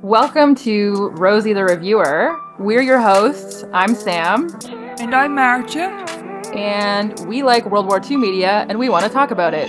Welcome to Rosie the Reviewer. We're your hosts. I'm Sam, And I'm Marcia. and we like World War II media, and we want to talk about it.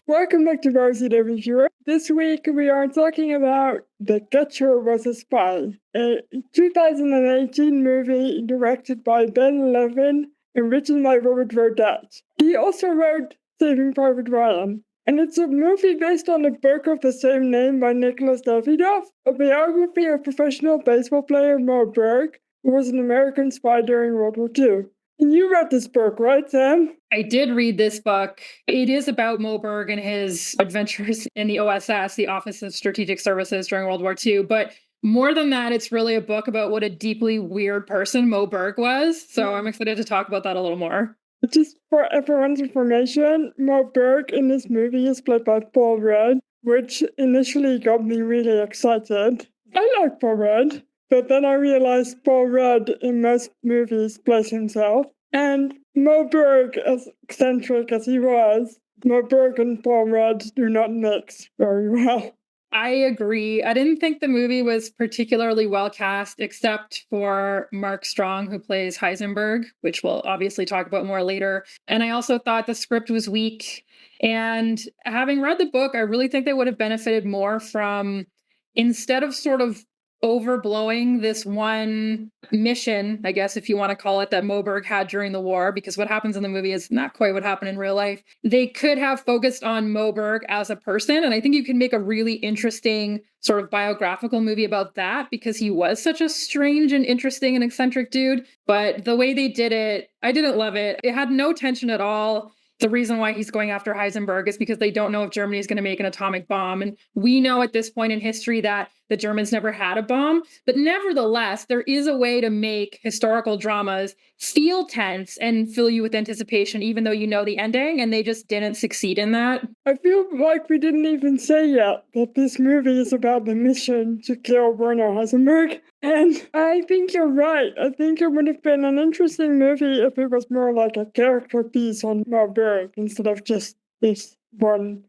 Welcome back to Rosie the Reviewer. This week we are talking about The Catcher Was a Spy, a 2018 movie directed by Ben Levin and written by Robert Rodat. He also wrote Saving Private Ryan. And it's a movie based on a book of the same name by Nicholas Davidoff, a biography of professional baseball player Moe Berg, who was an American spy during World War II. And you read this book, right, Sam? I did read this book. It is about Moe Berg and his adventures in the OSS, the Office of Strategic Services, during World War II. But more than that, it's really a book about what a deeply weird person Moe Berg was. So I'm excited to talk about that a little more. Just for everyone's information, Moe Berg in this movie is played by Paul Rudd, which initially got me really excited. I like Paul Rudd, but then I realized Paul Rudd in most movies plays himself. And Moe Berg, as eccentric as he was, Moe Berg and Paul Rudd do not mix very well. I agree. I didn't think the movie was particularly well cast, except for Mark Strong, who plays Heisenberg, which we'll obviously talk about more later. And I also thought the script was weak. And having read the book, I really think they would have benefited more from, instead of sort of overblowing this one mission, I guess, if you want to call it, that Moe Berg had during the war, because what happens in the movie is not quite what happened in real life. They could have focused on Moe Berg as a person, and I think you can make a really interesting sort of biographical movie about that, because he was such a strange and interesting and eccentric dude. But the way they did it, I didn't love it. It had no tension at all. The reason why he's going after Heisenberg is because they don't know if Germany is going to make an atomic bomb. And we know at this point in history that the Germans never had a bomb. But nevertheless, there is a way to make historical dramas feel tense and fill you with anticipation, even though you know the ending. And they just didn't succeed in that. I feel like we didn't even say yet that this movie is about the mission to kill Werner Heisenberg. And I think you're right. I think it would have been an interesting movie if it was more like a character piece on Moe Berg instead of just this one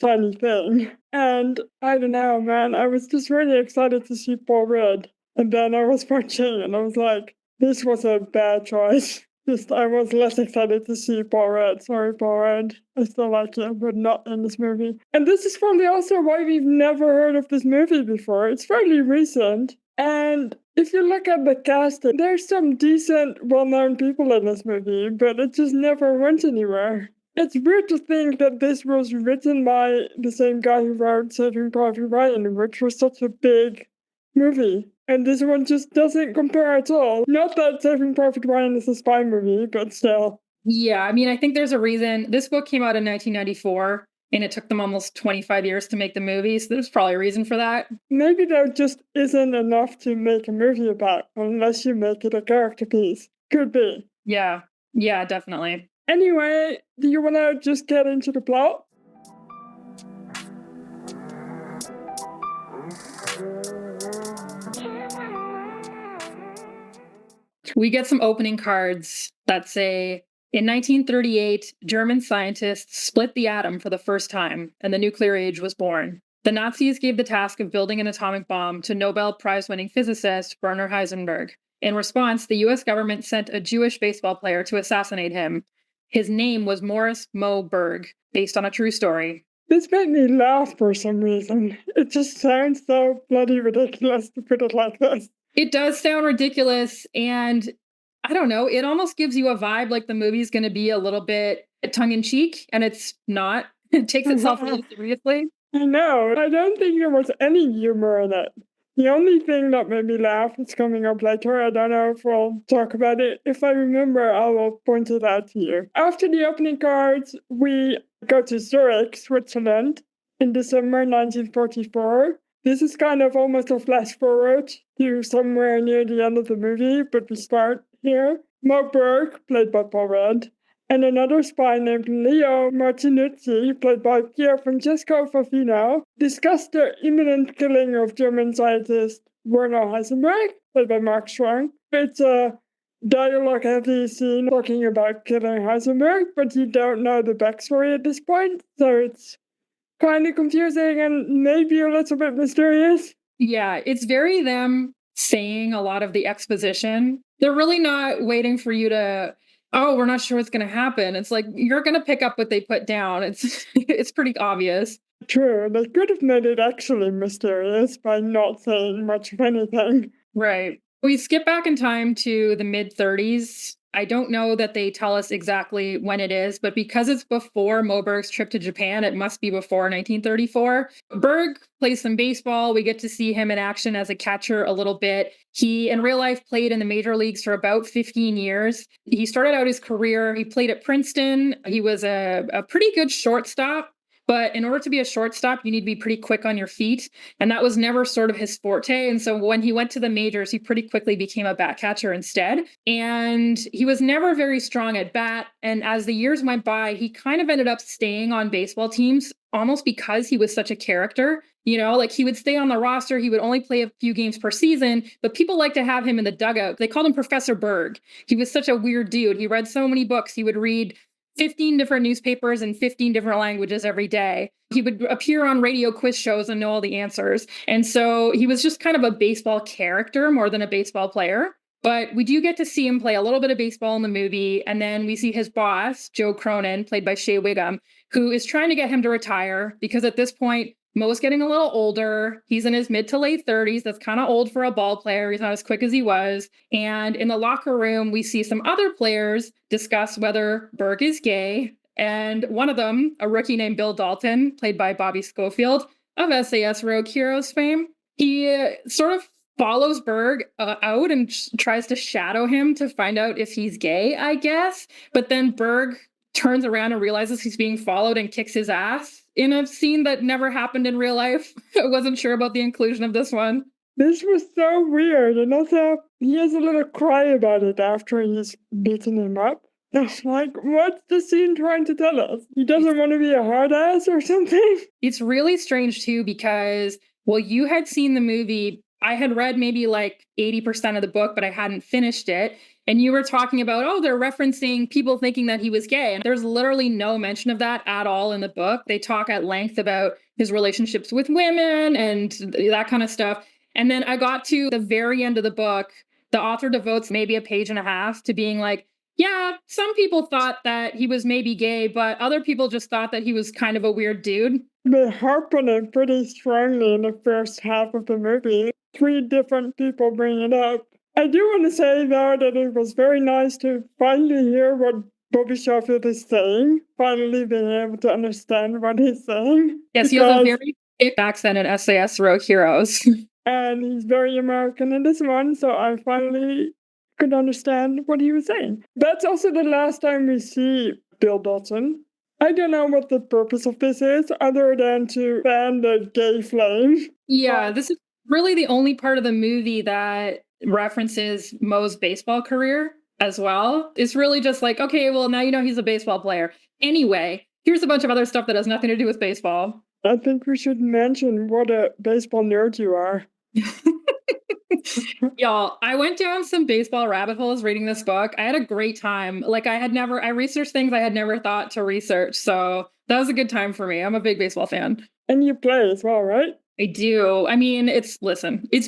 tiny thing. And I don't know, man. I was just really excited to see Paul Rudd. And then I was watching and I was like, this was a bad choice. Just I was less excited to see Paul Rudd. Sorry, Paul Rudd. I still like him, but not in this movie. And this is probably also why we've never heard of this movie before. It's fairly recent. And if you look at the casting, there's some decent, well-known people in this movie, but it just never went anywhere. It's weird to think that this was written by the same guy who wrote Saving Private Ryan, which was such a big movie. And this one just doesn't compare at all. Not that Saving Private Ryan is a spy movie, but still. Yeah, I mean, I think there's a reason. This book came out in 1994, and it took them almost 25 years to make the movie, so there's probably a reason for that. Maybe there just isn't enough to make a movie about unless you make it a character piece. Could be. Yeah, definitely. Anyway, do you want to just get into the plot? We get some opening cards that say, in 1938, German scientists split the atom for the first time, and the nuclear age was born. The Nazis gave the task of building an atomic bomb to Nobel Prize-winning physicist Werner Heisenberg. In response, the US government sent a Jewish baseball player to assassinate him. His name was Morris Moe Berg, based on a true story. This made me laugh for some reason. It just sounds so bloody ridiculous to put it like this. It does sound ridiculous, and I don't know, it almost gives you a vibe like the movie's going to be a little bit tongue-in-cheek, and it's not. It takes itself really seriously. I know. I don't think there was any humor in it. The only thing that made me laugh is coming up later. I don't know if we'll talk about it. If I remember, I will point it out to you. After the opening cards, we go to Zurich, Switzerland, in December 1944. This is kind of almost a flash forward to somewhere near the end of the movie, but we start here. Moe Berg, played by Paul Rudd, and another spy named Leo Martinuzzi, played by Pier Francesco Favino, discussed the imminent killing of German scientist Werner Heisenberg, played by Mark Strong. It's a dialogue-heavy scene talking about killing Heisenberg, but you don't know the backstory at this point, so it's kind of confusing and maybe a little bit mysterious. Yeah, it's very them saying a lot of the exposition. They're really not waiting for you to, oh, we're not sure what's going to happen. It's like you're going to pick up what they put down. It's it's pretty obvious. True, they could have made it actually mysterious by not saying much of anything. Right. We skip back in time to the mid 30s. I don't know that they tell us exactly when it is, but because it's before Moe Berg's trip to Japan, it must be before 1934. Berg plays some baseball. We get to see him in action as a catcher a little bit. He, in real life, played in the major leagues for about 15 years. He started out his career, he played at Princeton. He was a pretty good shortstop. But in order to be a shortstop, you need to be pretty quick on your feet. And that was never sort of his forte. And so when he went to the majors, he pretty quickly became a bat catcher instead. And he was never very strong at bat. And as the years went by, he kind of ended up staying on baseball teams almost because he was such a character. You know, like he would stay on the roster. He would only play a few games per season, but people like to have him in the dugout. They called him Professor Berg. He was such a weird dude. He read so many books. He would read 15 different newspapers in 15 different languages every day. He would appear on radio quiz shows and know all the answers. And so he was just kind of a baseball character more than a baseball player. But we do get to see him play a little bit of baseball in the movie. And then we see his boss, Joe Cronin, played by Shea Wiggum, who is trying to get him to retire because at this point, Mo's getting a little older. He's in his mid to late 30s. That's kind of old for a ball player. He's not as quick as he was. And in the locker room, we see some other players discuss whether Berg is gay. And one of them, a rookie named Bill Dalton, played by Bobby Schofield of SAS Rogue Heroes fame, he sort of follows Berg out and tries to shadow him to find out if he's gay, I guess. But then Berg turns around and realizes he's being followed and kicks his ass in a scene that never happened in real life. I wasn't sure about the inclusion of this one. This was so weird, and also he has a little cry about it after he's beaten him up. It's like, what's the scene trying to tell us? He doesn't want to be a hard ass or something? It's really strange too because, well, you had seen the movie. I had read maybe like 80% of the book, but I hadn't finished it. And you were talking about, oh, they're referencing people thinking that he was gay. And there's literally no mention of that at all in the book. They talk at length about his relationships with women and that kind of stuff. And then I got to the very end of the book. The author devotes maybe a page and a half to being like, yeah, some people thought that he was maybe gay, but other people just thought that he was kind of a weird dude. They harp on it pretty strongly in the first half of the movie. 3 different people bring it up. I do want to say, though, that it was very nice to finally hear what Bobby Schofield is saying, finally being able to understand what he's saying. Yes, he has a very thick accent in SAS Rogue Heroes. And he's very American in this one, so I finally could understand what he was saying. That's also the last time we see Bill Dalton. I don't know what the purpose of this is, other than to fan the gay flame. Yeah, this is really the only part of the movie that references Moe's baseball career as well. It's really just like, okay, well, now you know he's a baseball player. Anyway, here's a bunch of other stuff that has nothing to do with baseball. I think we should mention what a baseball nerd you are. Y'all, I went down some baseball rabbit holes reading this book. I had a great time. Like I researched things I had never thought to research. So that was a good time for me. I'm a big baseball fan. And you play as well, right? I do. I mean, it's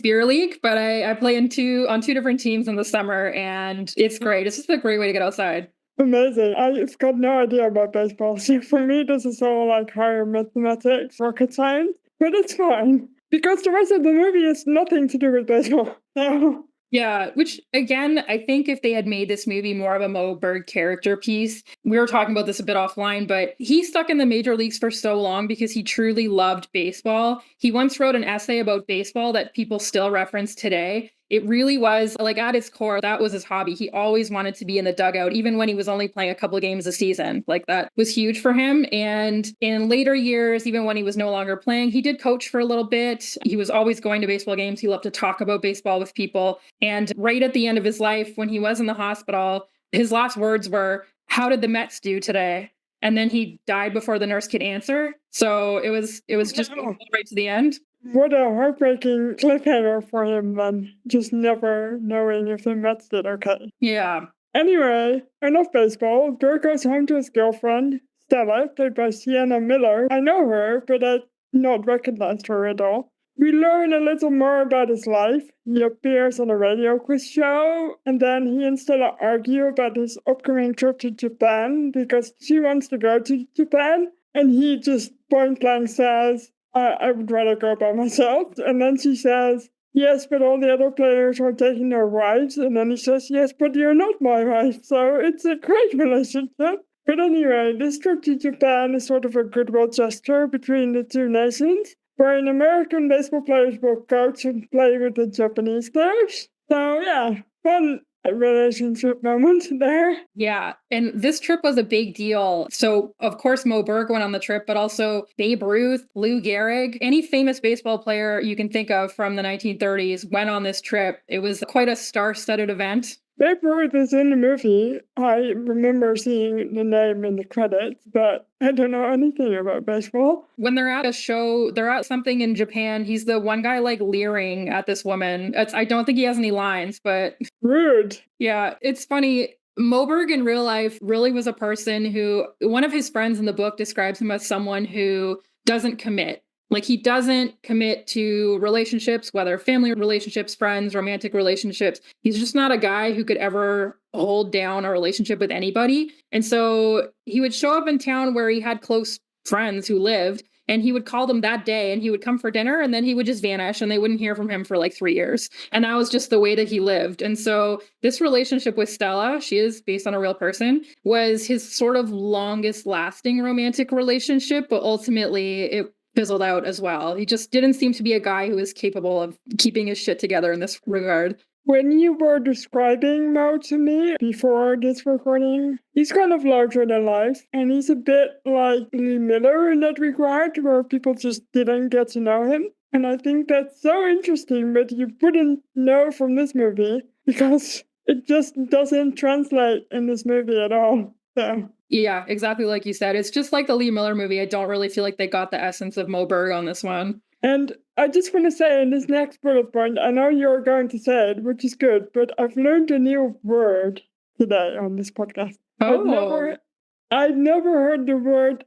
beer league, but I play on two different teams in the summer and it's great. It's just a great way to get outside. Amazing. I've got no idea about baseball. So for me, this is all like higher mathematics, rocket science, but it's fine. Because the rest of the movie has nothing to do with baseball. So. Yeah, which again, I think if they had made this movie more of a Moe Berg character piece, we were talking about this a bit offline, but he stuck in the major leagues for so long because he truly loved baseball. He once wrote an essay about baseball that people still reference today. It really was, like, at its core, that was his hobby. He always wanted to be in the dugout, even when he was only playing a couple of games a season. Like, that was huge for him. And in later years, even when he was no longer playing, he did coach for a little bit. He was always going to baseball games. He loved to talk about baseball with people. And right at the end of his life, when he was in the hospital, his last words were, "How did the Mets do today?" And then he died before the nurse could answer. So it was just right to the end. What a heartbreaking cliffhanger for him then, just never knowing if the Mets did okay. Yeah. Anyway, enough baseball. Dirk goes home to his girlfriend, Stella, played by Sienna Miller. I know her, but I not recognized her at all. We learn a little more about his life. He appears on a radio quiz show, and then he and Stella argue about his upcoming trip to Japan because she wants to go to Japan, and he just point blank says, I would rather go by myself. And then she says, yes, but all the other players are taking their wives. And then he says, yes, but you're not my wife. So it's a great relationship. But anyway, this trip to Japan is sort of a goodwill gesture between the two nations, wherein American baseball players will coach and play with the Japanese players. So yeah, fun relationship moment there. Yeah, and this trip was a big deal. So, of course, Moe Berg went on the trip, but also Babe Ruth, Lou Gehrig, any famous baseball player you can think of from the 1930s went on this trip. It was quite a star-studded event. Babe Ruth is in the movie. I remember seeing the name in the credits, but I don't know anything about baseball. When they're at a show, they're at something in Japan. He's the one guy like leering at this woman. I don't think he has any lines, but rude. Yeah, it's funny. Moe Berg in real life really was a person who, one of his friends in the book describes him as someone who doesn't commit. Like he doesn't commit to relationships, whether family relationships, friends, romantic relationships. He's just not a guy who could ever hold down a relationship with anybody. And so he would show up in town where he had close friends who lived, and he would call them that day and he would come for dinner and then he would just vanish and they wouldn't hear from him for like 3 years. And that was just the way that he lived. And so this relationship with Stella, she is based on a real person, was his sort of longest lasting romantic relationship, but ultimately it fizzled out as well. He just didn't seem to be a guy who was capable of keeping his shit together in this regard. When you were describing Moe to me before this recording, he's kind of larger than life, and he's a bit like Lee Miller in that regard, where people just didn't get to know him. And I think that's so interesting, but you wouldn't know from this movie because it just doesn't translate in this movie at all. So. Yeah, exactly like you said. It's just like the Lee Miller movie. I don't really feel like they got the essence of Moe Berg on this one. And I just want to say in this next bullet point, I know you're going to say it, which is good, but I've learned a new word today on this podcast. Oh. I've never heard the word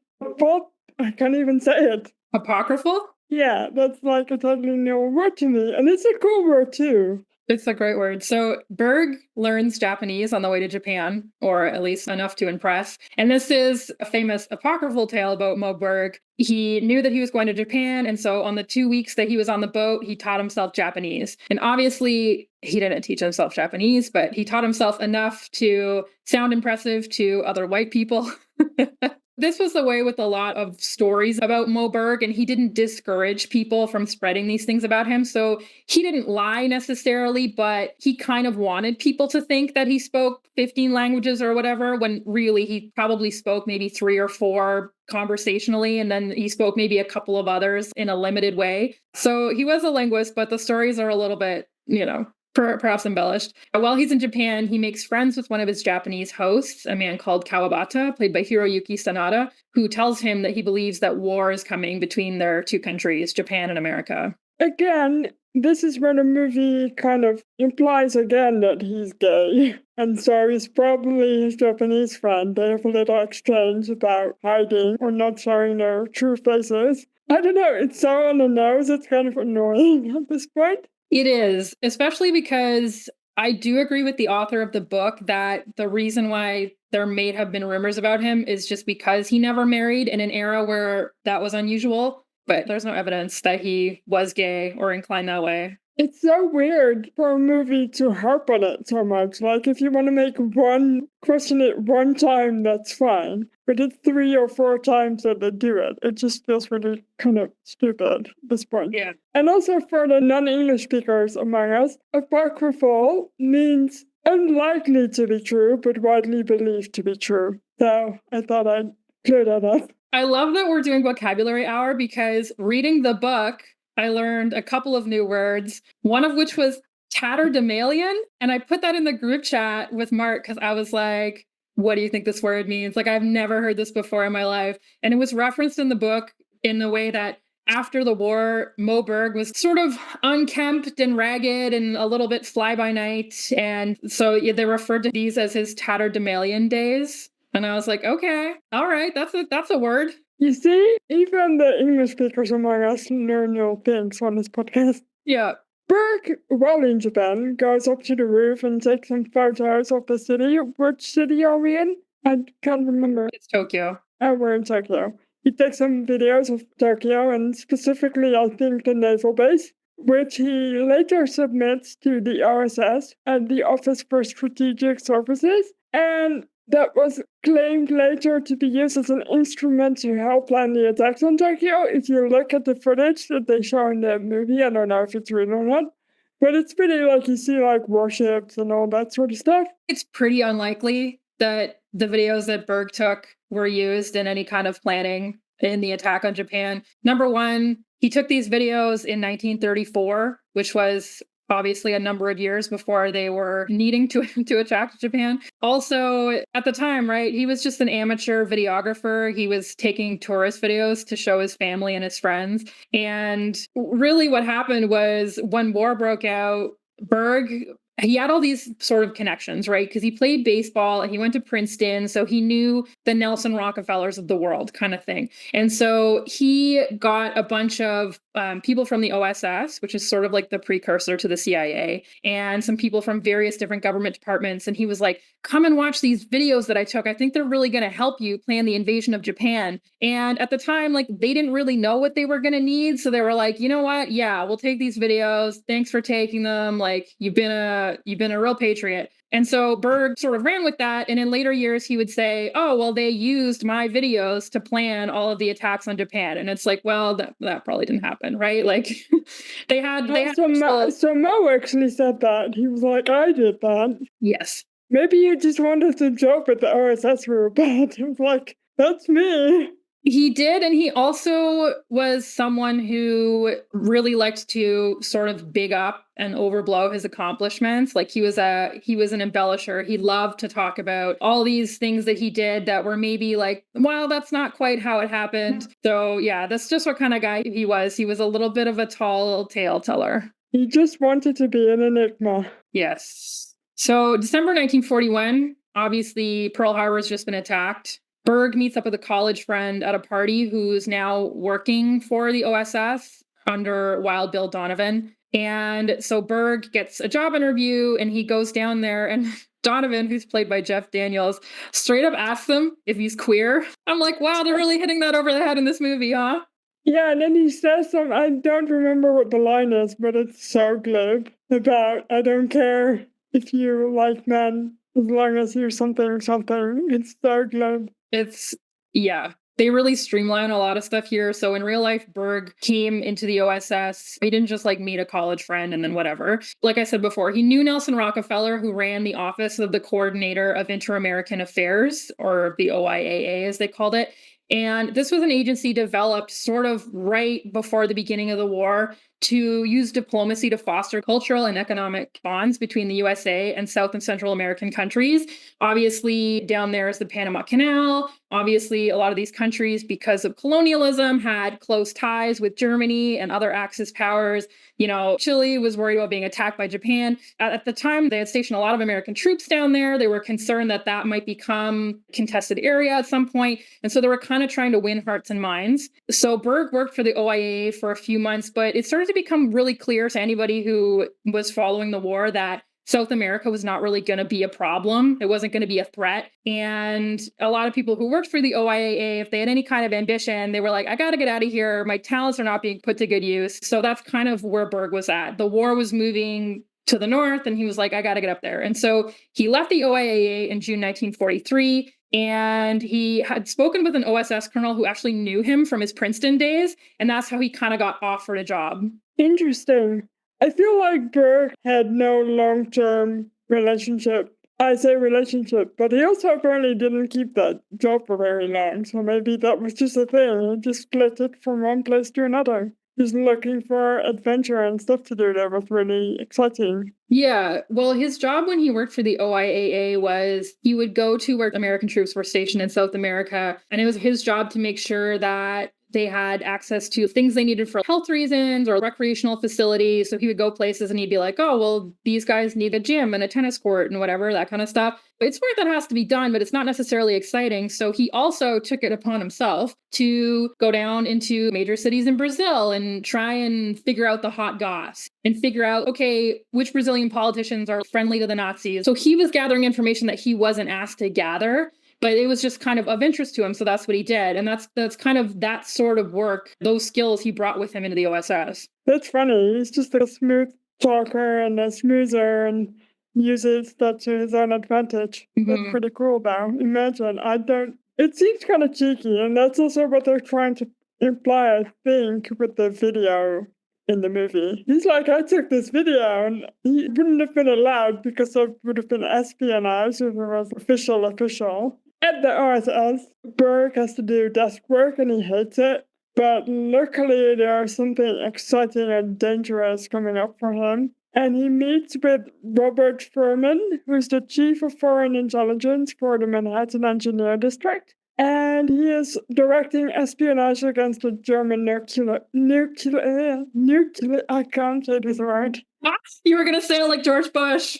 I can't even say it. Apocryphal? Yeah, that's like a totally new word to me. And it's a cool word too. It's a great word. So Berg learns Japanese on the way to Japan, or at least enough to impress. And this is a famous apocryphal tale about Moe Berg. He knew that he was going to Japan, and so on the 2 weeks that he was on the boat, he taught himself Japanese. And obviously, he didn't teach himself Japanese, but he taught himself enough to sound impressive to other white people. This was the way with a lot of stories about Moe Berg, and he didn't discourage people from spreading these things about him. So he didn't lie necessarily, but he kind of wanted people to think that he spoke 15 languages or whatever, when really he probably spoke maybe 3 or 4 conversationally, and then he spoke maybe a couple of others in a limited way. So he was a linguist, but the stories are a little bit, perhaps embellished. While he's in Japan, he makes friends with one of his Japanese hosts, a man called Kawabata, played by Hiroyuki Sanada, who tells him that he believes that war is coming between their two countries, Japan and America. Again, this is when the movie kind of implies again that he's gay. And so he's probably his Japanese friend. They have a little exchange about hiding or not showing their true faces. I don't know, it's so on the nose, it's kind of annoying at this point. It is, especially because I do agree with the author of the book that the reason why there may have been rumors about him is just because he never married in an era where that was unusual. But there's no evidence that he was gay or inclined that way. It's so weird for a movie to harp on it so much. Like, if you want to question it one time, that's fine. But it's 3 or 4 times that they do it. It just feels really kind of stupid at this point. Yeah. And also for the non-English speakers among us, apocryphal means unlikely to be true, but widely believed to be true. So I thought I'd clear that up. I love that we're doing vocabulary hour because reading the book, I learned a couple of new words, one of which was tatterdemalion. And I put that in the group chat with Mark because I was like, what do you think this word means? Like, I've never heard this before in my life. And it was referenced in the book in the way that after the war, Moe Berg was sort of unkempt and ragged and a little bit fly by night. And so they referred to these as his tatterdemalion days. And I was like, okay, all right, that's a word. You see, even the English speakers among us learn new things on this podcast. Yeah, Berg, while in Japan, goes up to the roof and takes some photos of the city. Which city are we in? I can't remember. it's Tokyo. Oh, we're in Tokyo. He takes some videos of Tokyo and specifically, I think, the naval base, which he later submits to the OSS and the Office for Strategic Services. And that was claimed later to be used as an instrument to help plan the attacks on Tokyo. If you look at the footage that they show in the movie, I don't know if it's real or not, but it's pretty like you see like warships and all that sort of stuff. It's pretty unlikely that the videos that Berg took were used in any kind of planning in the attack on Japan. Number one, he took these videos in 1934, which was obviously a number of years before they were needing to attack Japan. Also, at the time, right, he was just an amateur videographer. He was taking tourist videos to show his family and his friends. And really what happened was when war broke out, Berg, he had all these sort of connections, right? Because he played baseball and he went to Princeton. So he knew the Nelson Rockefellers of the world kind of thing. And so he got a bunch of people from the OSS, which is sort of like the precursor to the CIA, and some people from various different government departments. And he was like, come and watch these videos that I took. I think they're really going to help you plan the invasion of Japan. And at the time, like they didn't really know what they were going to need. So they were like, you know what? Yeah, we'll take these videos. Thanks for taking them. Like you've been a real patriot. And so Berg sort of ran with that. And in later years, he would say, oh, well, they used my videos to plan all of the attacks on Japan. And it's like, well, that probably didn't happen, right? Like they had So Moe actually said that. He was like, I did that. yes. Maybe you just wanted to joke with the OSS were bad. It was like, that's me. He did, and he also was someone who really liked to sort of big up and overblow his accomplishments. Like he was an embellisher. He loved to talk about all these things that he did that were maybe like, well, that's not quite how it happened. So yeah, that's just what kind of guy he was. He was a little bit of a tall tale teller. He just wanted to be an enigma. Yes. So December 1941, obviously Pearl Harbor has just been attacked. Berg meets up with a college friend at a party who's now working for the OSS under Wild Bill Donovan. And so Berg gets a job interview and he goes down there and Donovan, who's played by Jeff Daniels, straight up asks him if he's queer. I'm like, wow, they're really hitting that over the head in this movie, huh? Yeah, and then he says some, I don't remember what the line is, but it's so glib about, I don't care if you like men, as long as you're something. It's so glib. Yeah, they really streamline a lot of stuff here. So in real life, Berg came into the OSS. He didn't just like meet a college friend and then whatever. Like I said before, he knew Nelson Rockefeller, who ran the Office of the Coordinator of Inter-American Affairs, or the OIAA as they called it. And this was an agency developed sort of right before the beginning of the war to use diplomacy to foster cultural and economic bonds between the USA and South and Central American countries. Obviously, down there is the Panama Canal. Obviously, a lot of these countries, because of colonialism, had close ties with Germany and other Axis powers. You know, Chile was worried about being attacked by Japan. At the time, they had stationed a lot of American troops down there. They were concerned that that might become a contested area at some point. And so they were kind of trying to win hearts and minds. So Berg worked for the OIA for a few months, but it started to become really clear to anybody who was following the war that South America was not really going to be a problem. It wasn't going to be a threat. And a lot of people who worked for the OIAA, if they had any kind of ambition, they were like, I got to get out of here. My talents are not being put to good use. So that's kind of where Berg was at. The war was moving to the north, and he was like, I got to get up there. And so he left the OIAA in June 1943. And he had spoken with an OSS colonel who actually knew him from his Princeton days. And that's how he kind of got offered a job. Interesting. I feel like Berg had no long-term relationship. I say relationship, but he also apparently didn't keep that job for very long. So maybe that was just a thing. He just split it from one place to another. Just looking for adventure and stuff to do that was really exciting. Yeah, well, his job when he worked for the OIAA was he would go to where American troops were stationed in South America, and it was his job to make sure that They had access to things they needed for health reasons or recreational facilities. So he would go places and he'd be like, oh, well, these guys need a gym and a tennis court and whatever, that kind of stuff. But it's work that has to be done, but it's not necessarily exciting. So he also took it upon himself to go down into major cities in Brazil and try and figure out the hot goss and figure out, okay, which Brazilian politicians are friendly to the Nazis. So he was gathering information that he wasn't asked to gather, but it was just kind of interest to him. So that's what he did. And that's kind of that sort of work, those skills he brought with him into the OSS. That's funny. He's just a smooth talker and a smoother and uses that to his own advantage. That's pretty cool, though. Imagine, it seems kind of cheeky, and that's also what they're trying to imply, I think, with the video in the movie. He's like, I took this video, and he wouldn't have been allowed because it would have been espionage if it was official. At the OSS, Berg has to do desk work, and he hates it. But luckily, there's something exciting and dangerous coming up for him. And he meets with Robert Furman, who's the chief of foreign intelligence for the Manhattan Engineer District. And he is directing espionage against the German nuclear, I can't say this word. You were going to say it like George Bush.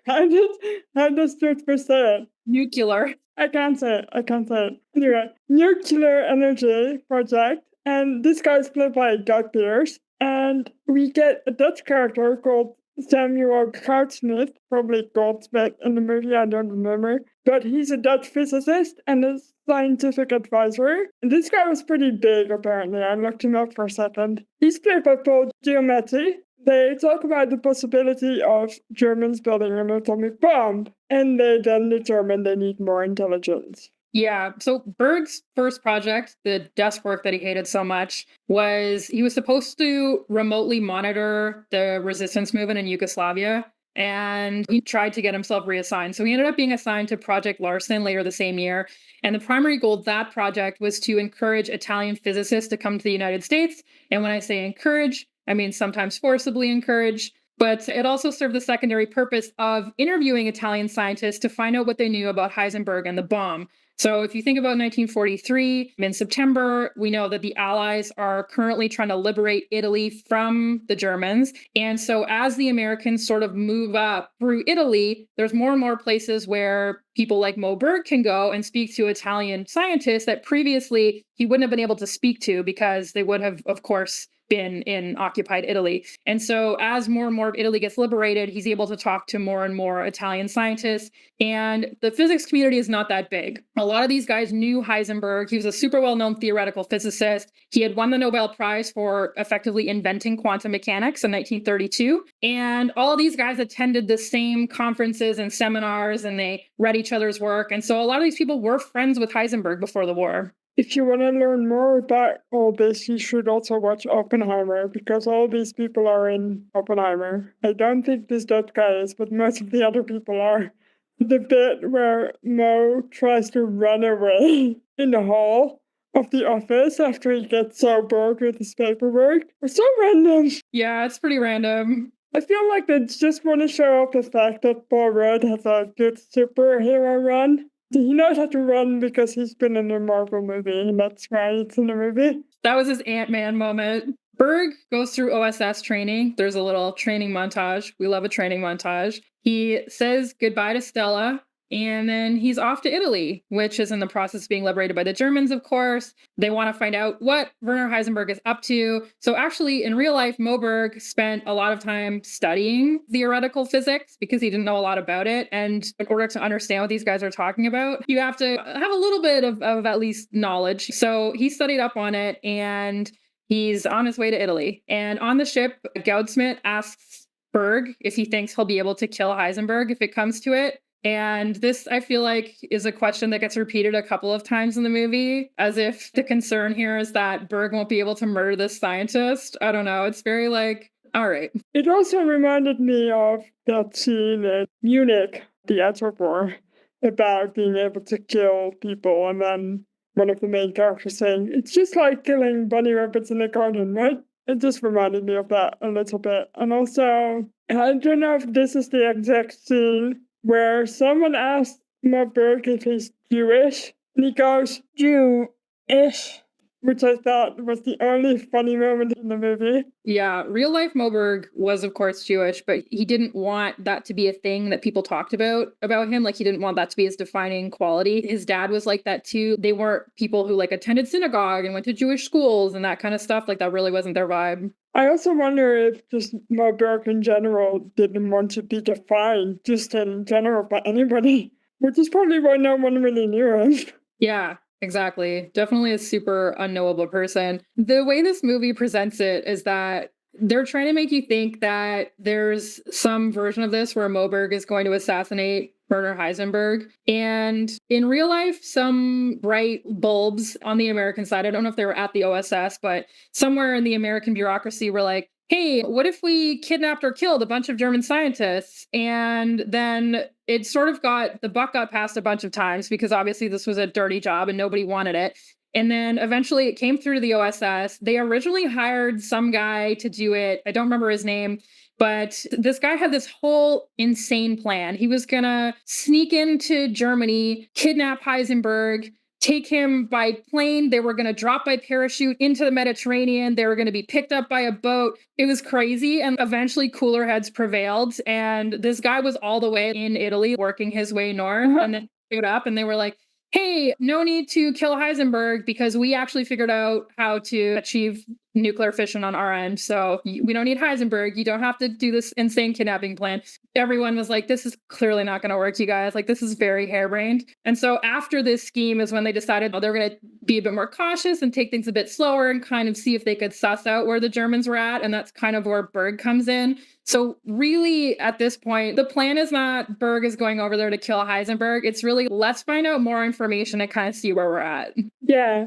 How does George Bush say it? Nuclear. I can't say it. Anyway, nuclear energy project. And this guy's played by Guy Pearce. And we get a Dutch character called Samuel Goudsmit, probably Goldsmith in the movie, I don't remember. But he's a Dutch physicist and a scientific advisor. And this guy was pretty big, apparently. I looked him up for a second. He's played by Paul Giamatti. They talk about the possibility of Germans building an atomic bomb. And they then determine they need more intelligence. Yeah. So Berg's first project, the desk work that he hated so much, was he was supposed to remotely monitor the resistance movement in Yugoslavia. And he tried to get himself reassigned. So he ended up being assigned to Project Larsen later the same year. And the primary goal of that project was to encourage Italian physicists to come to the United States. And when I say encourage, I mean sometimes forcibly encourage. But it also served the secondary purpose of interviewing Italian scientists to find out what they knew about Heisenberg and the bomb. So if you think about 1943, in September, we know that the Allies are currently trying to liberate Italy from the Germans. And so as the Americans sort of move up through Italy, there's more and more places where people like Moe Berg can go and speak to Italian scientists that previously he wouldn't have been able to speak to because they would have, of course, been in occupied Italy. And so as more and more of Italy gets liberated, he's able to talk to more and more Italian scientists. And the physics community is not that big. A lot of these guys knew Heisenberg. He was a super well-known theoretical physicist. He had won the Nobel Prize for effectively inventing quantum mechanics in 1932. And all of these guys attended the same conferences and seminars, and they read each other's work. And so a lot of these people were friends with Heisenberg before the war. If you want to learn more about all this, you should also watch Oppenheimer, because all these people are in Oppenheimer. I don't think this Dutch guy is, but most of the other people are. The bit where Moe tries to run away in the hall of the office after he gets so bored with his paperwork is so random. Yeah, it's pretty random. I feel like they just want to show off the fact that Paul Rudd has a good superhero run. He knows how to run because he's been in a Marvel movie, and that's why it's in the movie. That was his Ant-Man moment. Berg goes through OSS training. There's a little training montage. We love a training montage. He says goodbye to Stella, and then he's off to Italy, which is in the process of being liberated by the Germans, of course. They want to find out what Werner Heisenberg is up to. So actually, in real life, Moe Berg spent a lot of time studying theoretical physics because he didn't know a lot about it. And in order to understand what these guys are talking about, you have to have a little bit of at least knowledge. So he studied up on it, and he's on his way to Italy. And on the ship, Goudsmit asks Berg if he thinks he'll be able to kill Heisenberg if it comes to it. And this, I feel like, is a question that gets repeated a couple of times in the movie, as if the concern here is that Berg won't be able to murder this scientist. I don't know. It's very like, all right. It also reminded me of that scene at Munich, the Edge of War, about being able to kill people, and then one of the main characters saying, it's just like killing bunny rabbits in a garden, right? It just reminded me of that a little bit. And also, I don't know if this is the exact scene where someone asked Moe Berg if he's Jewish, and he goes, Jew-ish. which I thought was the only funny moment in the movie. Yeah, real life Moe Berg was of course Jewish, but he didn't want that to be a thing that people talked about him. Like he didn't want that to be his defining quality. His dad was like that too. They weren't people who like attended synagogue and went to Jewish schools and that kind of stuff. Like that really wasn't their vibe. I also wonder if just Moe Berg in general didn't want to be defined just in general by anybody, which is probably why no one really knew him. Yeah, exactly. Definitely a super unknowable person. The way this movie presents it is that they're trying to make you think that there's some version of this where Moe Berg is going to assassinate Werner Heisenberg. And in real life, some bright bulbs on the American side, I don't know if they were at the OSS, but somewhere in the American bureaucracy were like, hey, what if we kidnapped or killed a bunch of German scientists? And then it sort of the buck got passed a bunch of times because obviously this was a dirty job and nobody wanted it. And then eventually it came through to the OSS. They originally hired some guy to do it. I don't remember his name, but this guy had this whole insane plan. He was going to sneak into Germany, kidnap Heisenberg, take him by plane. They were going to drop by parachute into the Mediterranean. They were going to be picked up by a boat. It was crazy. And eventually cooler heads prevailed. And this guy was all the way in Italy working his way north. And then showed up and they were like, hey, no need to kill Heisenberg because we actually figured out how to achieve nuclear fission on our end. So we don't need Heisenberg. You don't have to do this insane kidnapping plan. Everyone was like, this is clearly not going to work, you guys. Like, this is very harebrained. And so after this scheme is when they decided, they're going to be a bit more cautious and take things a bit slower and kind of see if they could suss out where the Germans were at. And that's kind of where Berg comes in. So really, at this point, the plan is not Berg is going over there to kill Heisenberg. It's really, let's find out more information and kind of see where we're at. Yeah,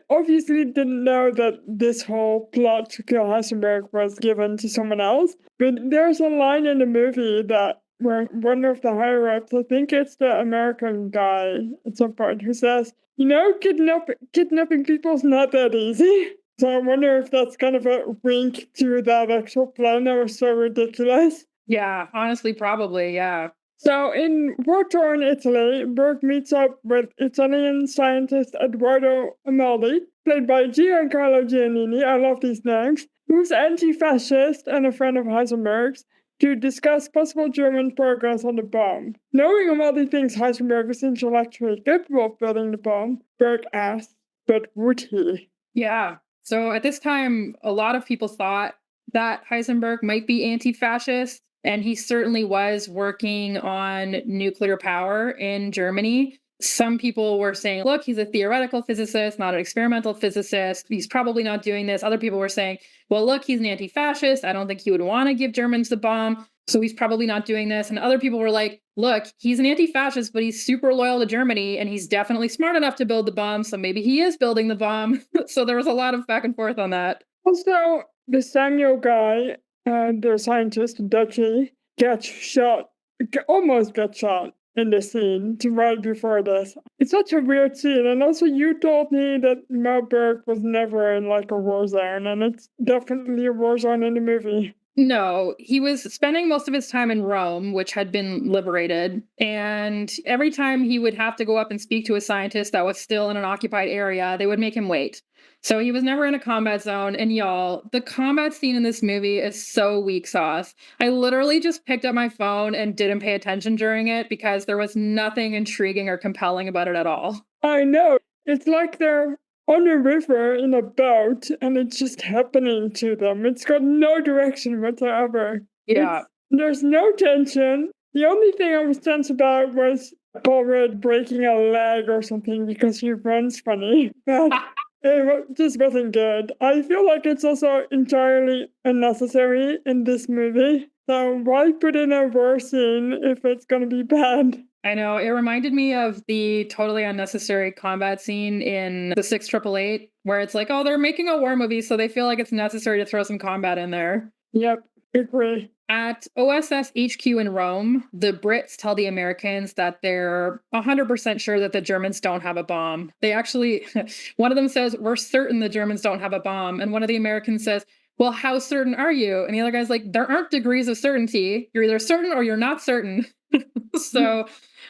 obviously didn't know that this whole plot to kill Heisenberg was given to someone else. But there's a line in the movie that where one of the higher ups, I think it's the American guy at some point, who says, kidnapping people's not that easy. So I wonder if that's kind of a wink to that actual plan that was so ridiculous. Yeah, honestly, probably. Yeah. So in war-torn Italy, Berg meets up with Italian scientist Eduardo Amaldi, played by Giancarlo Giannini, I love these names, who's anti-fascist and a friend of Heisenberg's, to discuss possible German progress on the bomb. Knowing Amaldi thinks Heisenberg is intellectually capable of building the bomb, Berg asks, but would he? Yeah. So at this time, a lot of people thought that Heisenberg might be anti-fascist, and he certainly was working on nuclear power in Germany. Some people were saying, look, he's a theoretical physicist, not an experimental physicist. He's probably not doing this. Other people were saying, well, look, he's an anti-fascist. I don't think he would want to give Germans the bomb. So he's probably not doing this. And other people were like, look, he's an anti-fascist, but he's super loyal to Germany and he's definitely smart enough to build the bomb. So maybe he is building the bomb. So there was a lot of back and forth on that. Also, the Samuel guy, the scientist, Dutchy, almost gets shot in the scene right before this. It's such a weird scene. And also you told me that Moe Berg was never in like a war zone, and it's definitely a war zone in the movie. No, he was spending most of his time in Rome, which had been liberated. And every time he would have to go up and speak to a scientist that was still in an occupied area, they would make him wait. So he was never in a combat zone. And y'all, the combat scene in this movie is so weak sauce. I literally just picked up my phone and didn't pay attention during it because there was nothing intriguing or compelling about it at all. I know. It's like they're on a river in a boat and it's just happening to them. It's got no direction whatsoever. Yeah. There's no tension. The only thing I was tense about was Paul Rudd breaking a leg or something because he runs funny. But it just wasn't good. I feel like it's also entirely unnecessary in this movie. So why put in a war scene if it's going to be bad? I know. It reminded me of the totally unnecessary combat scene in the 6888, where it's like, oh, they're making a war movie, so they feel like it's necessary to throw some combat in there. Yep, agree. At OSS HQ in Rome, the Brits tell the Americans that they're 100% sure that the Germans don't have a bomb. They actually, one of them says, we're certain the Germans don't have a bomb. And one of the Americans says, well, how certain are you? And the other guy's like, there aren't degrees of certainty. You're either certain or you're not certain. So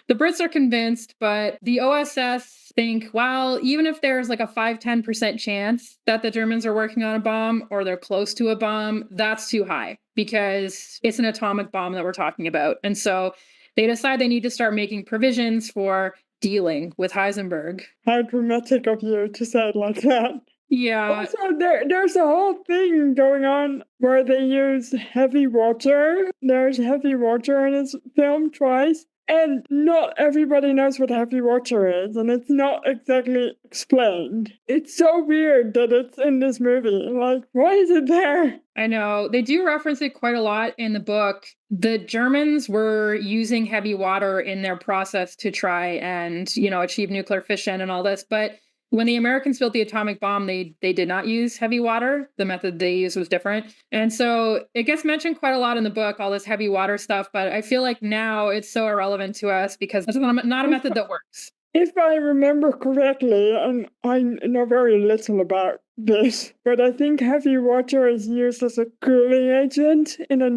The Brits are convinced, but the OSS think, well, even if there's like a 5-10% chance that the Germans are working on a bomb or they're close to a bomb, that's too high because it's an atomic bomb that we're talking about. And so they decide they need to start making provisions for dealing with Heisenberg. How dramatic of you to say it like that. Yeah. Also, there's a whole thing going on where they use heavy water. There's heavy water in this film twice. And not everybody knows what heavy water is, and it's not exactly explained. It's so weird that it's in this movie. Like, why is it there? I know. They do reference it quite a lot in the book. The Germans were using heavy water in their process to try and, achieve nuclear fission and all this. But when the Americans built the atomic bomb, they did not use heavy water. The method they used was different. And so it gets mentioned quite a lot in the book, all this heavy water stuff. But I feel like now it's so irrelevant to us because it's not a method that works. If I remember correctly, and I know very little about this, but I think heavy water is used as a cooling agent in a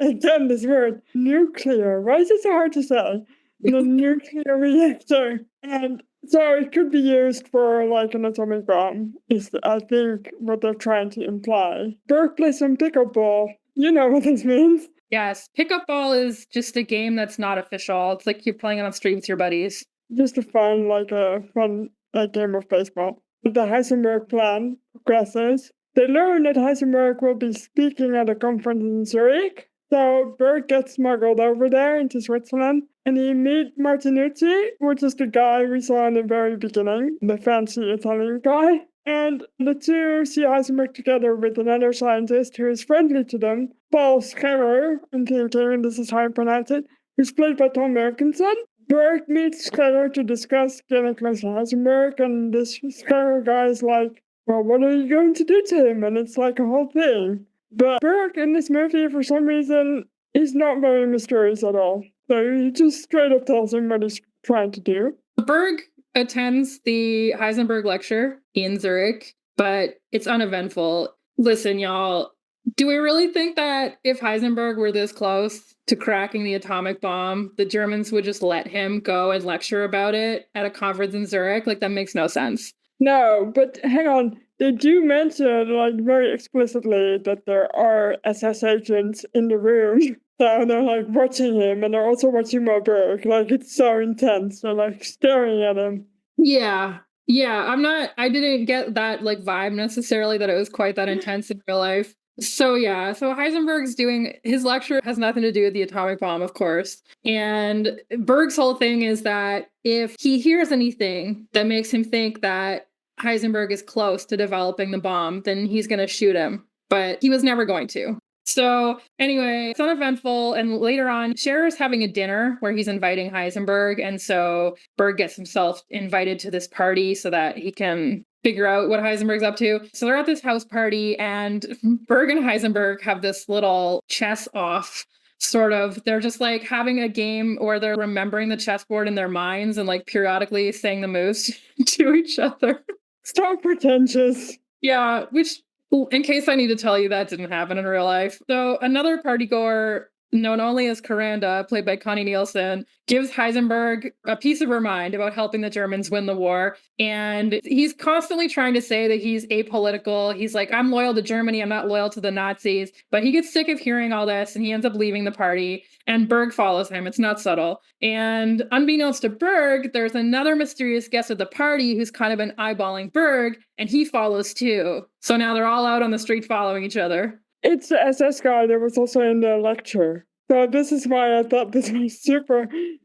again, this word, nuclear. Why is it so hard to say? In a nuclear reactor. And so it could be used for like an atomic bomb, is I think what they're trying to imply. Berg plays some pickleball. You know what this means. Yes, pickup ball is just a game that's not official. It's like you're playing it on the street with your buddies. Just a fun game of baseball. The Heisenberg plan progresses. They learn that Heisenberg will be speaking at a conference in Zurich. So Berg gets smuggled over there into Switzerland, and he meets Martinucci, which is the guy we saw in the very beginning, the fancy Italian guy. And the two see Heisenberg together with another scientist who is friendly to them, Paul Scherer, I'm thinking this is how I pronounce it, who's played by Tom Wilkinson. Berg meets Scherer to discuss getting close to Heisenberg, and this Scherer guy is like, well, what are you going to do to him? And it's like a whole thing. But Berg in this movie, for some reason, is not very mysterious at all. So he just straight up tells him what he's trying to do. Berg attends the Heisenberg lecture in Zurich, but it's uneventful. Listen, y'all, do we really think that if Heisenberg were this close to cracking the atomic bomb, the Germans would just let him go and lecture about it at a conference in Zurich? Like, that makes no sense. No, but hang on. They do mention, like, very explicitly that there are SS agents in the room. So they're, like, watching him, and they're also watching Moe Berg. Like, it's so intense. They're, like, staring at him. Yeah. I didn't get that, like, vibe necessarily that it was quite that intense in real life. So Heisenberg's doing, his lecture has nothing to do with the atomic bomb, of course. And Berg's whole thing is that if he hears anything that makes him think that Heisenberg is close to developing the bomb, then he's going to shoot him. But he was never going to. So anyway, it's uneventful. And later on, Scherer's having a dinner where he's inviting Heisenberg. And so Berg gets himself invited to this party so that he can figure out what Heisenberg's up to. So they're at this house party, and Berg and Heisenberg have this little chess off. Sort of, they're just like having a game where they're remembering the chessboard in their minds and like periodically saying the moves to each other. So pretentious. Yeah, which, in case I need to tell you, that didn't happen in real life. So another partygoer, known only as Coranda, played by Connie Nielsen, gives Heisenberg a piece of her mind about helping the Germans win the war. And he's constantly trying to say that he's apolitical. He's like, I'm loyal to Germany, I'm not loyal to the Nazis. But he gets sick of hearing all this, and he ends up leaving the party. And Berg follows him. It's not subtle. And unbeknownst to Berg, there's another mysterious guest at the party who's kind of been eyeballing Berg, and he follows too. So now they're all out on the street following each other. It's the SS guy that was also in the lecture. So this is why I thought this was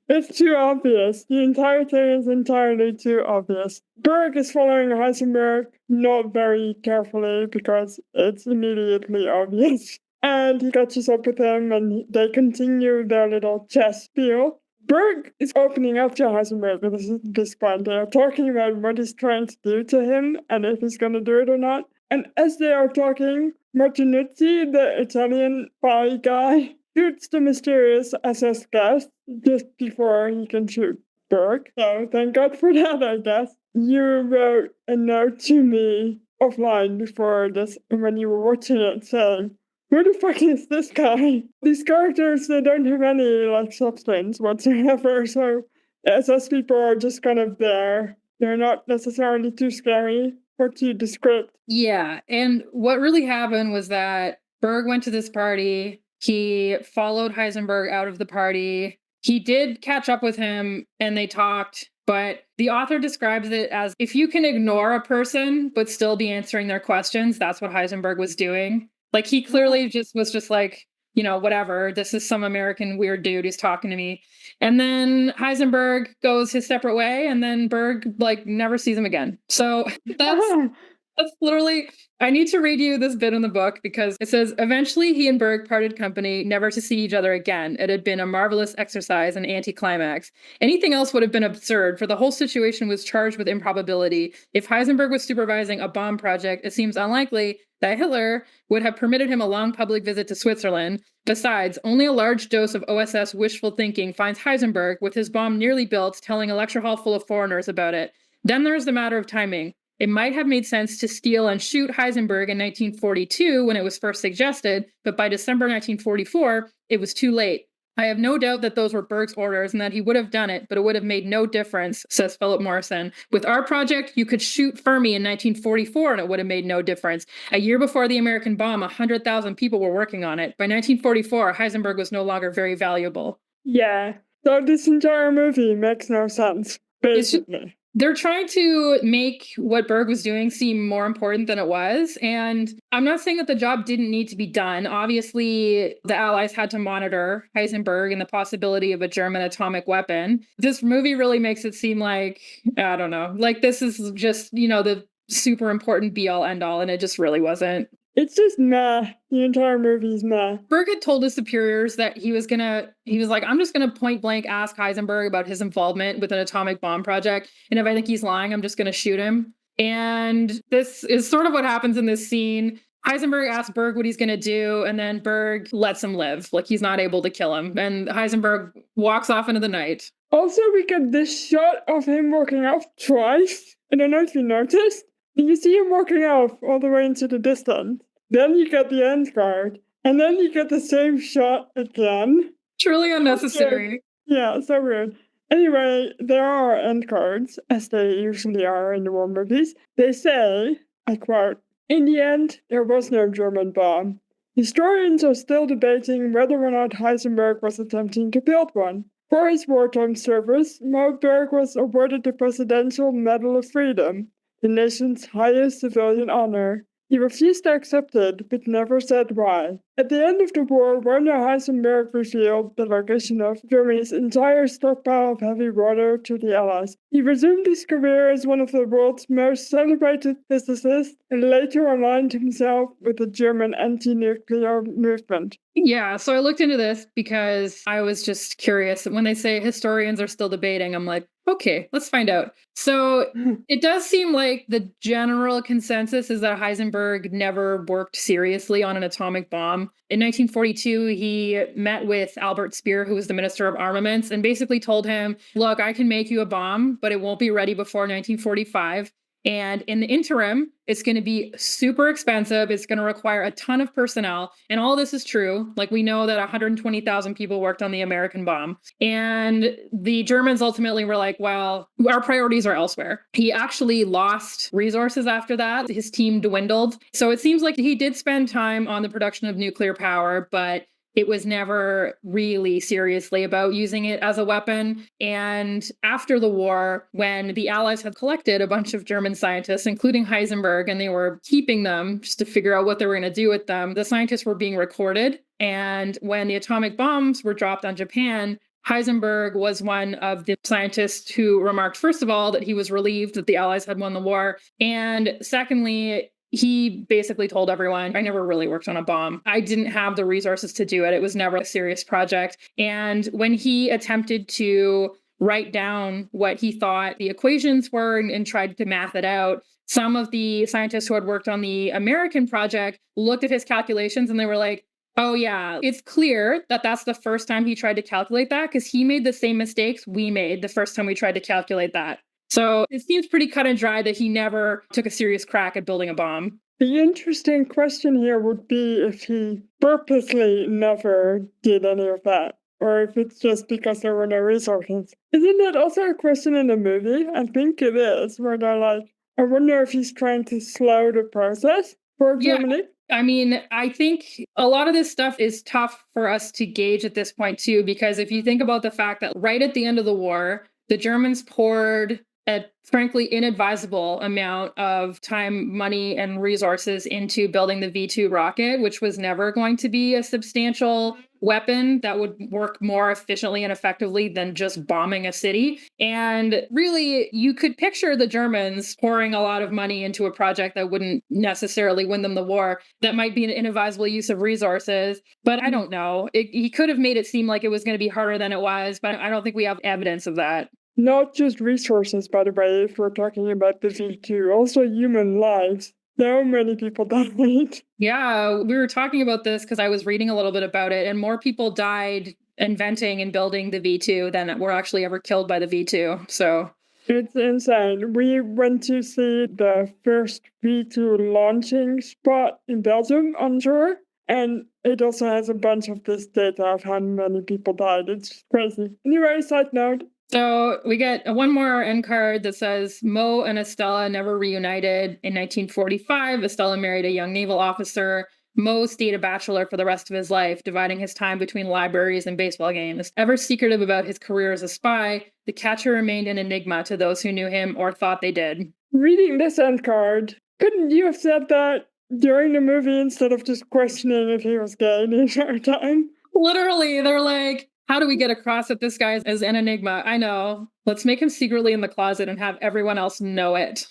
it's too obvious. The entire thing is entirely too obvious. Berg is following Heisenberg not very carefully because it's immediately obvious. And he catches up with him, and they continue their little chess spiel. Berg is opening up to Heisenberg at this point. They are talking about what he's trying to do to him and if he's going to do it or not. And as they are talking, Martinucci, the Italian spy guy, shoots the mysterious SS guest just before he can shoot Berg. So thank God for that, I guess. You wrote a note to me offline before this when you were watching it saying, who the fuck is this guy? These characters, they don't have any, like, substance whatsoever, so the SS people are just kind of there. They're not necessarily too scary or too descriptive. Yeah, and what really happened was that Berg went to this party. He followed Heisenberg out of the party. He did catch up with him and they talked, but the author describes it as if you can ignore a person but still be answering their questions, that's what Heisenberg was doing. Like he clearly just was just like, whatever, this is some American weird dude who's talking to me. And then Heisenberg goes his separate way and then Berg like never sees him again. So that's literally, I need to read you this bit in the book because it says, eventually he and Berg parted company, never to see each other again. It had been a marvelous exercise and anticlimax. Anything else would have been absurd, for the whole situation was charged with improbability. If Heisenberg was supervising a bomb project, it seems unlikely that Hitler would have permitted him a long public visit to Switzerland. Besides, only a large dose of OSS wishful thinking finds Heisenberg, with his bomb nearly built, telling a lecture hall full of foreigners about it. Then there's the matter of timing. It might have made sense to steal and shoot Heisenberg in 1942 when it was first suggested, but by December 1944, it was too late. I have no doubt that those were Berg's orders and that he would have done it, but it would have made no difference, says Philip Morrison. With our project, you could shoot Fermi in 1944 and it would have made no difference. A year before the American bomb, 100,000 people were working on it. By 1944, Heisenberg was no longer very valuable. Yeah. So this entire movie makes no sense, basically. They're trying to make what Berg was doing seem more important than it was. And I'm not saying that the job didn't need to be done. Obviously, the Allies had to monitor Heisenberg and the possibility of a German atomic weapon. This movie really makes it seem like, I don't know, like this is just, the super important be all end all. And it just really wasn't. It's just meh. The entire movie's meh. Berg had told his superiors that he was like, I'm just gonna point blank ask Heisenberg about his involvement with an atomic bomb project. And if I think he's lying, I'm just gonna shoot him. And this is sort of what happens in this scene. Heisenberg asks Berg what he's gonna do, and then Berg lets him live. Like he's not able to kill him. And Heisenberg walks off into the night. Also, we get this shot of him walking off twice. I don't know if you noticed. You see him walking off all the way into the distance. Then you get the end card, and then you get the same shot again. Truly unnecessary. Yeah, so weird. Anyway, there are end cards, as they usually are in the war movies. They say, I quote, "In the end, there was no German bomb. Historians are still debating whether or not Heisenberg was attempting to build one. For his wartime service, Moe Berg was awarded the Presidential Medal of Freedom, the nation's highest civilian honor. He refused to accept it, but never said why. At the end of the war, Werner Heisenberg revealed the location of Germany's entire stockpile of heavy water to the Allies. He resumed his career as one of the world's most celebrated physicists and later aligned himself with the German anti-nuclear movement." Yeah, so I looked into this because I was just curious. When they say historians are still debating, I'm like, okay, let's find out. So it does seem like the general consensus is that Heisenberg never worked seriously on an atomic bomb. In 1942, he met with Albert Speer, who was the Minister of Armaments, and basically told him, look, I can make you a bomb, but it won't be ready before 1945. And in the interim, it's going to be super expensive. It's going to require a ton of personnel. And all this is true. Like we know that 120,000 people worked on the American bomb. And the Germans ultimately were like, well, our priorities are elsewhere. He actually lost resources after that. His team dwindled. So it seems like he did spend time on the production of nuclear power, but it was never really seriously about using it as a weapon. And after the war, when the Allies had collected a bunch of German scientists, including Heisenberg, and they were keeping them just to figure out what they were going to do with them, the scientists were being recorded. And when the atomic bombs were dropped on Japan, Heisenberg was one of the scientists who remarked, first of all, that he was relieved that the Allies had won the war. And secondly, he basically told everyone, I never really worked on a bomb. I didn't have the resources to do it. It was never a serious project. And when he attempted to write down what he thought the equations were and tried to math it out, some of the scientists who had worked on the American project looked at his calculations and they were like, oh yeah, it's clear that that's the first time he tried to calculate that because he made the same mistakes we made the first time we tried to calculate that. So it seems pretty cut and dry that he never took a serious crack at building a bomb. The interesting question here would be if he purposely never did any of that, or if it's just because there were no resources. Isn't that also a question in the movie? I think it is, where they're like, I wonder if he's trying to slow the process for Yeah. Germany. I mean, I think a lot of this stuff is tough for us to gauge at this point, too, because if you think about the fact that right at the end of the war, the Germans poured a frankly inadvisable amount of time, money, and resources into building the V 2 rocket, which was never going to be a substantial weapon that would work more efficiently and effectively than just bombing a city. And really, you could picture the Germans pouring a lot of money into a project that wouldn't necessarily win them the war. That might be an inadvisable use of resources, but I don't know. He could have made it seem like it was going to be harder than it was, but I don't think we have evidence of that. Not just resources, by the way, if we're talking about the V2, also human lives. So many people died. Yeah, we were talking about this because I was reading a little bit about it, and more people died inventing and building the V 2 than were actually ever killed by the V 2. So It's insane. We went to see the first V2 launching spot in Belgium on shore, and it also has a bunch of this data of how many people died. It's crazy. Anyway, side note. So we get one more end card that says Moe and Estella never reunited. In 1945, Estella married a young naval officer. Moe stayed a bachelor for the rest of his life, dividing his time between libraries and baseball games. Ever secretive about his career as a spy, the catcher remained an enigma to those who knew him or thought they did. Reading this end card, couldn't you have said that during the movie instead of just questioning if he was gay the entire time? Literally, they're like, how do we get across that this guy is an enigma? I know. Let's make him secretly in the closet and have everyone else know it.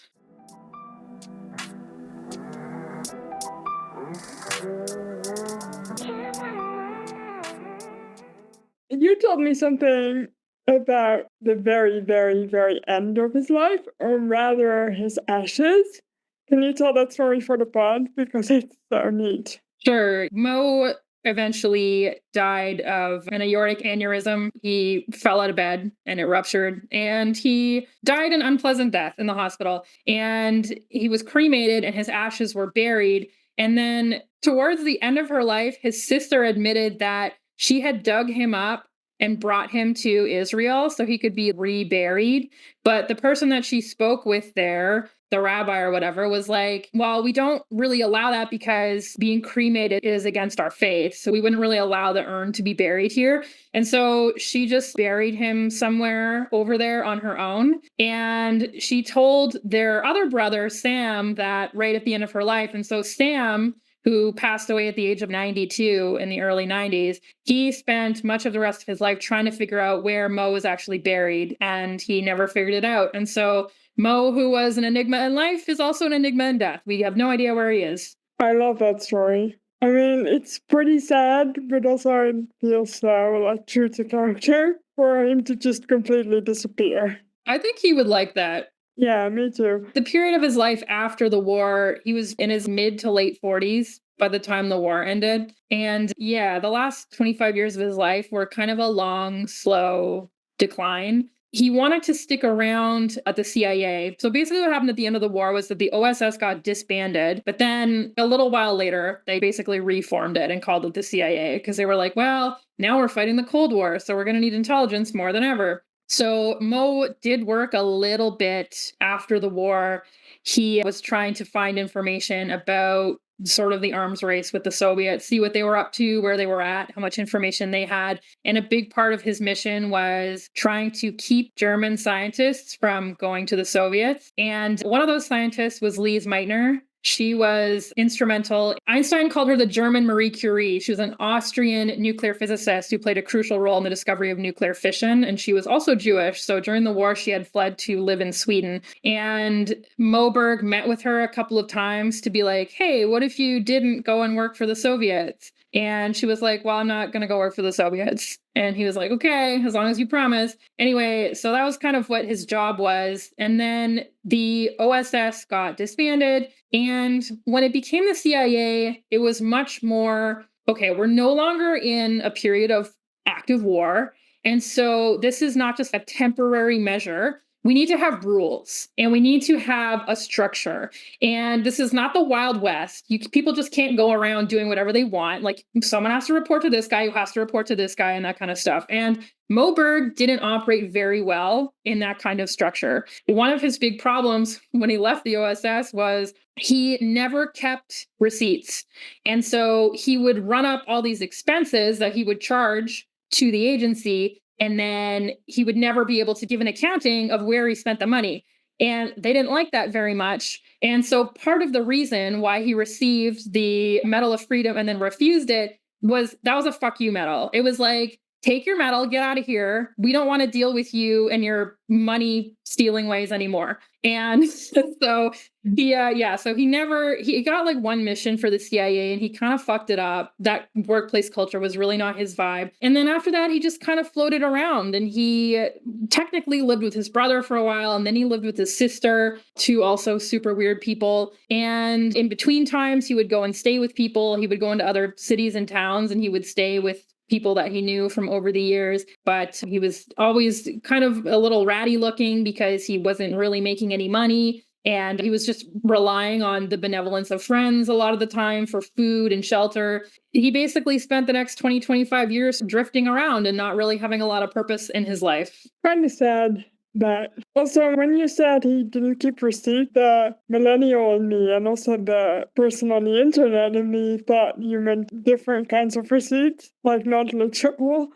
You told me something about the very, very, very end of his life, or rather his ashes. Can you tell that story for the pod? Because it's so neat. Sure. Moe eventually died of an aortic aneurysm. He fell out of bed and it ruptured, and he died an unpleasant death in the hospital. And he was cremated and his ashes were buried. And then towards the end of her life, his sister admitted that she had dug him up and brought him to Israel so he could be reburied. But the person that she spoke with there, the rabbi or whatever, was like, well, we don't really allow that because being cremated is against our faith. So we wouldn't really allow the urn to be buried here. And so she just buried him somewhere over there on her own. And she told their other brother, Sam, that right at the end of her life. And so Sam, who passed away at the age of 92 in the early 90s, he spent much of the rest of his life trying to figure out where Moe was actually buried, and he never figured it out. And so Moe, who was an enigma in life, is also an enigma in death. We have no idea where he is. I love that story. I mean, it's pretty sad, but also it feels so like true to character for him to just completely disappear. I think he would like that. Yeah, me too. The period of his life after the war, he was in his mid to late 40s by the time the war ended. And yeah, the last 25 years of his life were kind of a long, slow decline. He wanted to stick around at the CIA. So basically, what happened at the end of the war was that the OSS got disbanded, but then a little while later, they basically reformed it and called it the CIA because they were like, well, now we're fighting the Cold War, so we're going to need intelligence more than ever. So Moe did work a little bit after the war. He was trying to find information about sort of the arms race with the Soviets, see what they were up to, where they were at, how much information they had. And a big part of his mission was trying to keep German scientists from going to the Soviets. And one of those scientists was Lise Meitner. She was instrumental. Einstein called her the German Marie Curie. She was an Austrian nuclear physicist who played a crucial role in the discovery of nuclear fission. And she was also Jewish. So during the war, she had fled to live in Sweden. And Moe Berg met with her a couple of times to be like, hey, what if you didn't go and work for the Soviets? And she was like, well, I'm not going to go work for the Soviets. And he was like, okay, as long as you promise. Anyway, so that was kind of what his job was. And then the OSS got disbanded. And when it became the CIA, it was much more, okay, we're no longer in a period of active war. And so this is not just a temporary measure. we need to have rules and we need to have a structure. And this is not the Wild West. People just can't go around doing whatever they want. Like someone has to report to this guy, who has to report to this guy, and that kind of stuff. And Moe Berg didn't operate very well in that kind of structure. One of his big problems when he left the OSS was he never kept receipts. And so he would run up all these expenses that he would charge to the agency, and then he would never be able to give an accounting of where he spent the money. And they didn't like that very much. And so part of the reason why he received the Medal of Freedom and then refused it was that was a fuck you medal. It was like, take your medal, get out of here. We don't want to deal with you and your money stealing ways anymore. And so he got like one mission for the CIA and he kind of fucked it up. That workplace culture was really not his vibe. And then after that, he just kind of floated around, and he technically lived with his brother for a while. And then he lived with his sister, two also super weird people. And in between times, he would go and stay with people. He would go into other cities and towns, and he would stay with people that he knew from over the years. But he was always kind of a little ratty looking because he wasn't really making any money. And he was just relying on the benevolence of friends a lot of the time for food and shelter. He basically spent the next 20, 25 years drifting around and not really having a lot of purpose in his life. Kind of sad. But also, when you said he didn't keep receipt, the millennial in me and also the person on the internet in me thought you meant different kinds of receipts, like not literal.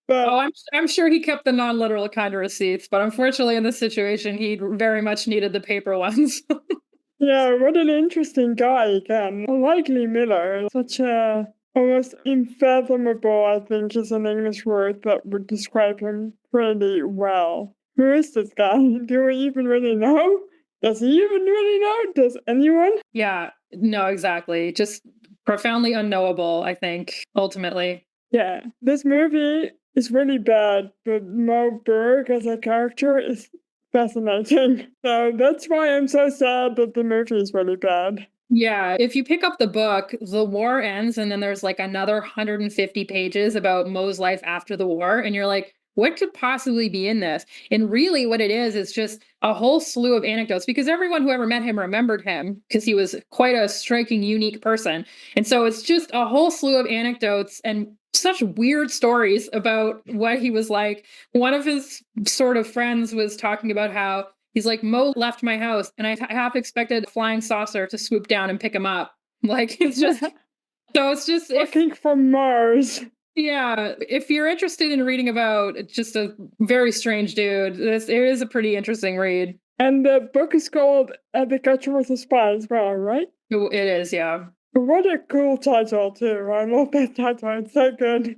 But I'm sure he kept the non-literal kind of receipts, but unfortunately in this situation, he very much needed the paper ones. Yeah, what an interesting guy again. Like Lee Miller, such a almost unfathomable, I think, is an English word that would describe him pretty well. Who is this guy? Do we even really know? Does he even really know? Does anyone? Yeah, no, exactly. Just profoundly unknowable, I think, ultimately. Yeah, this movie is really bad, but Moe Berg as a character is fascinating. So that's why I'm so sad that the movie is really bad. Yeah, if you pick up the book, the war ends and then there's like another 150 pages about Moe's life after the war. And you're like, what could possibly be in this? And really what it is just a whole slew of anecdotes, because everyone who ever met him remembered him because he was quite a striking, unique person. And so it's just a whole slew of anecdotes and such weird stories about what he was like. One of his sort of friends was talking about how he's like, Moe left my house and I half expected a flying saucer to swoop down and pick him up. Like, it's just, so it's just. Looking from Mars. Yeah, if you're interested in reading about just a very strange dude, it is a pretty interesting read. And the book is called The Catcher with a Spy as well, right? It is, yeah. What a cool title, too. I love that title. It's so good.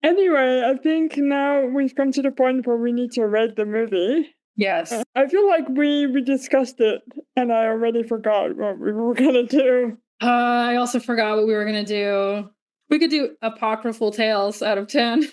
Anyway, I think now we've come to the point where we need to rate the movie. Yes. I feel like we discussed it, and I already forgot what we were going to do. I also forgot what we were going to do. We could do apocryphal tales out of 10.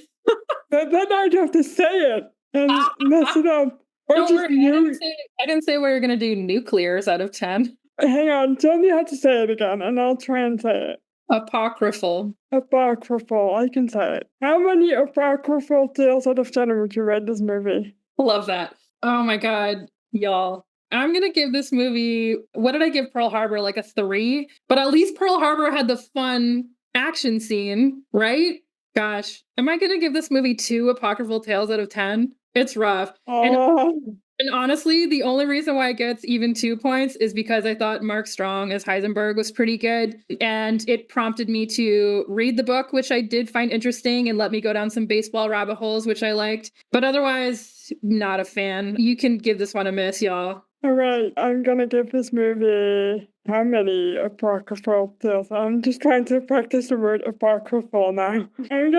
Then I'd have to say it and mess it up. Or Don't just worry, I didn't say we were going to do nuclears out of 10. Hang on, tell me how to say it again, and I'll try and say it. Apocryphal. Apocryphal, I can say it. How many apocryphal tales out of 10 would you rate this movie? Love that. Oh my God, y'all. I'm going to give this movie, what did I give Pearl Harbor? Like a 3? But at least Pearl Harbor had the fun action scene, right? Gosh, am I going to give this movie 2 apocryphal tales out of 10? It's rough. And honestly, the only reason why it gets even 2 points is because I thought Mark Strong as Heisenberg was pretty good. And it prompted me to read the book, which I did find interesting, and let me go down some baseball rabbit holes, which I liked. But otherwise, not a fan. You can give this one a miss, y'all. All right, I'm going to give this movie how many apocryphal tales? I'm just trying to practice the word apocryphal now. I'm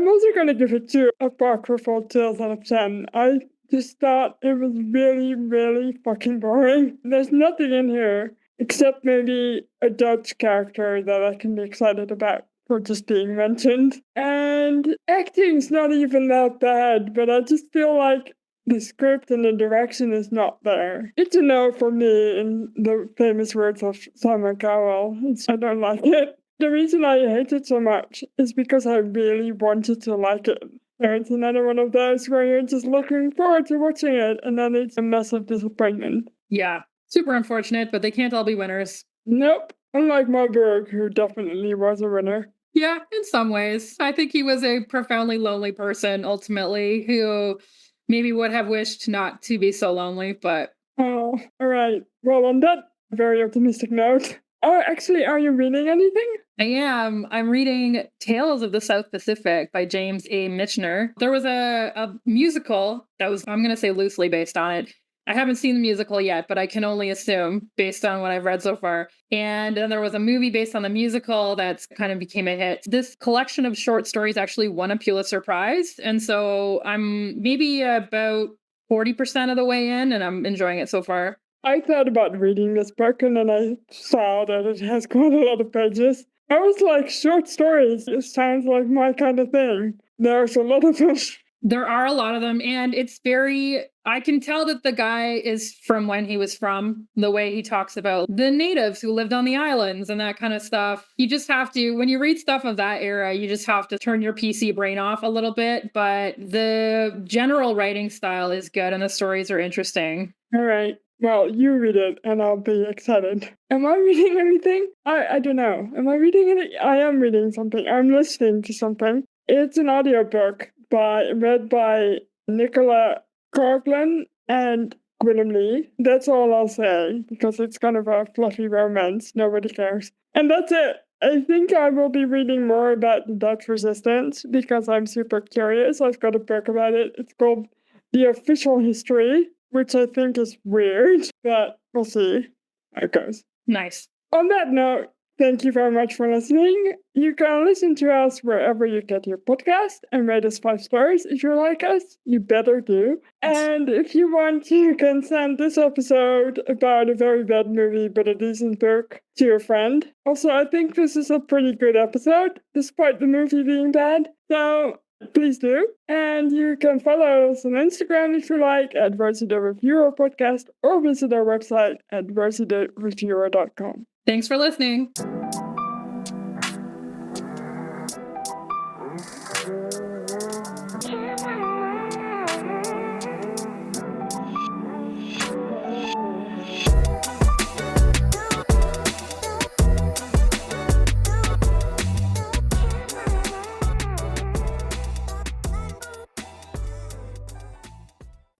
also going to give it 2 apocryphal tales out of 10. I just thought it was really, really fucking boring. There's nothing in here except maybe a Dutch character that I can be excited about for just being mentioned. And acting's not even that bad, but I just feel like the script and the direction is not there. It's a no for me, in the famous words of Simon Cowell. I don't like it. The reason I hate it so much is because I really wanted to like it. So it's another one of those where you're just looking forward to watching it, and then it's a massive disappointment. Yeah, super unfortunate, but they can't all be winners. Nope. Unlike Moe Berg, who definitely was a winner. Yeah, in some ways. I think he was a profoundly lonely person ultimately who maybe would have wished not to be so lonely, but Oh, all right. Well, on that very optimistic note, actually, are you reading anything? I am. I'm reading Tales of the South Pacific by James A. Michener. There was a musical that was, I'm going to say loosely based on it. I haven't seen the musical yet, but I can only assume based on what I've read so far. And then there was a movie based on the musical that's kind of became a hit. This collection of short stories actually won a Pulitzer Prize. And so I'm maybe about 40% of the way in, and I'm enjoying it so far. I thought about reading this book, and then I saw that it has quite a lot of pages. I was like, short stories, it sounds like my kind of thing. There's a lot of them. There are a lot of them, and it's very, I can tell that the guy is from when he was from, the way he talks about the natives who lived on the islands and that kind of stuff. You just have to, when you read stuff of that era, you just have to turn your PC brain off a little bit, but the general writing style is good and the stories are interesting. All right. Well, you read it, and I'll be excited. Am I reading anything? I don't know. Am I reading anything? I am reading something. I'm listening to something. It's an audiobook read by Nicola Coughlin and Gwilym Lee. That's all I'll say, because it's kind of a fluffy romance. Nobody cares. And that's it. I think I will be reading more about the Dutch resistance, because I'm super curious. I've got a book about it. It's called The Official History, which I think is weird, but we'll see how it goes. Nice. On that note, thank you very much for listening. You can listen to us wherever you get your podcast and rate us 5 stars if you like us. You better do. And if you want, you can send this episode about a very bad movie but a decent book to your friend. Also, I think this is a pretty good episode, despite the movie being bad. So please do. And you can follow us on Instagram if you like at Rosie the Reviewer podcast, or visit our website at rosieTheReviewer.com. Thanks for listening.